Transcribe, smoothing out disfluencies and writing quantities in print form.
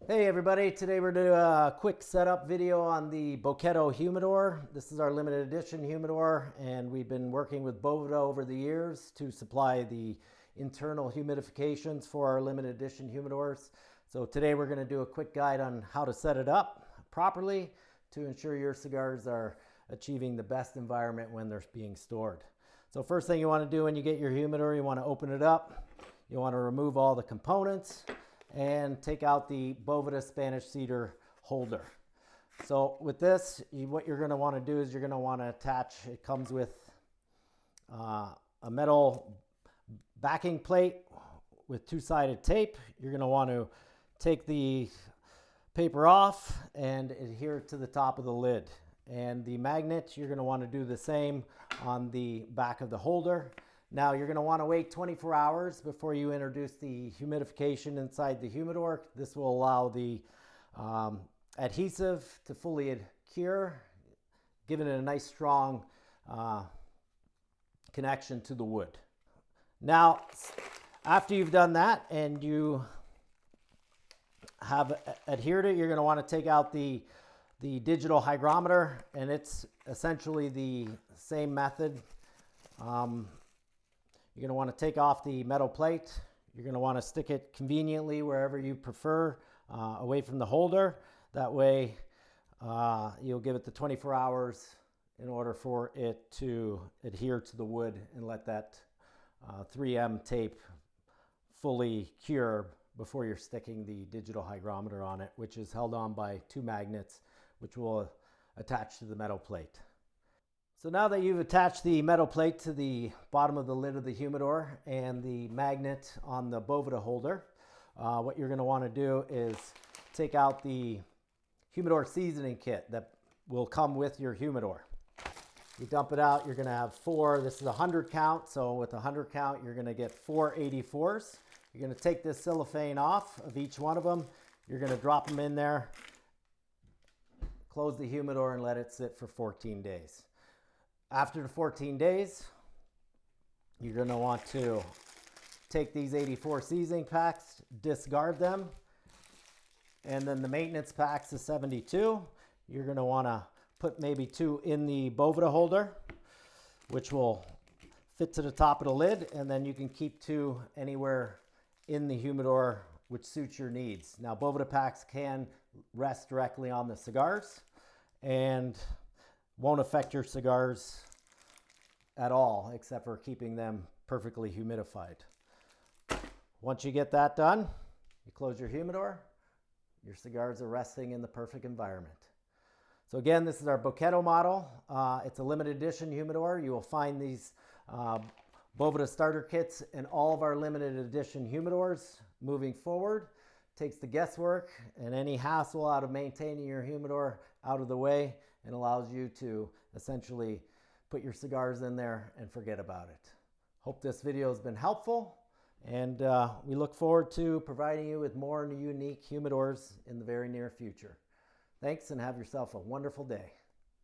Hey everybody, today we're doing a quick setup video on the Boveda Humidor. This is our limited edition humidor, and we've been working with Boveda over the years to supply the internal humidifications for our limited edition humidors. So today we're going to do a quick guide on how to set it up properly to ensure your cigars are achieving the best environment when they're being stored. So first thing you want to do when you get your humidor, you want to open it up. You want to remove all the components and take out the Boveda Spanish cedar holder. So with this, what you're going to want to do is you're going to want to attach, it comes with a metal backing plate with two-sided tape. You're going to want to take the paper off and adhere it to the top of the lid. And the magnet, you're going to want to do the same on the back of the holder. Now you're going to want to wait 24 hours before you introduce the humidification inside the humidor. This will allow the adhesive to fully adhere, giving it a nice strong connection to the wood. Now, after you've done that and you have adhered it, you're going to want to take out the digital hygrometer, and it's essentially the same method. You're going to want to take off the metal plate. You're going to want to stick it conveniently wherever you prefer, away from the holder. That way you'll give it the 24 hours in order for it to adhere to the wood and let that 3M tape fully cure before you're sticking the digital hygrometer on it, which is held on by two magnets which will attach to the metal plate. So now that you've attached the metal plate to the bottom of the lid of the humidor and the magnet on the Boveda holder, what you're going to want to do is take out the humidor seasoning kit that will come with your humidor. You dump it out, you're going to have four. This is a 100 count, so with a 100 count, you're going to get 4 84s. You're going to take this cellophane off of each one of them. You're going to drop them in there, close the humidor, and let it sit for 14 days. After the 14 days, you're going to want to take these 84 seasoning packs, discard them, and then the maintenance packs, the 72, you're going to want to put maybe 2 in the Boveda holder, which will fit to the top of the lid, and then you can keep 2 anywhere in the humidor which suits your needs. Now, Boveda packs can rest directly on the cigars and won't affect your cigars at all, except for keeping them perfectly humidified. Once you get that done, you close your humidor, your cigars are resting in the perfect environment. So again, this is our Boveda model. It's a limited edition humidor. You will find these Boveda starter kits in all of our limited edition humidors moving forward. Takes the guesswork and any hassle out of maintaining your humidor out of the way, and allows you to essentially put your cigars in there and forget about it. Hope this video has been helpful, and we look forward to providing you with more unique humidors in the very near future. Thanks, and have yourself a wonderful day.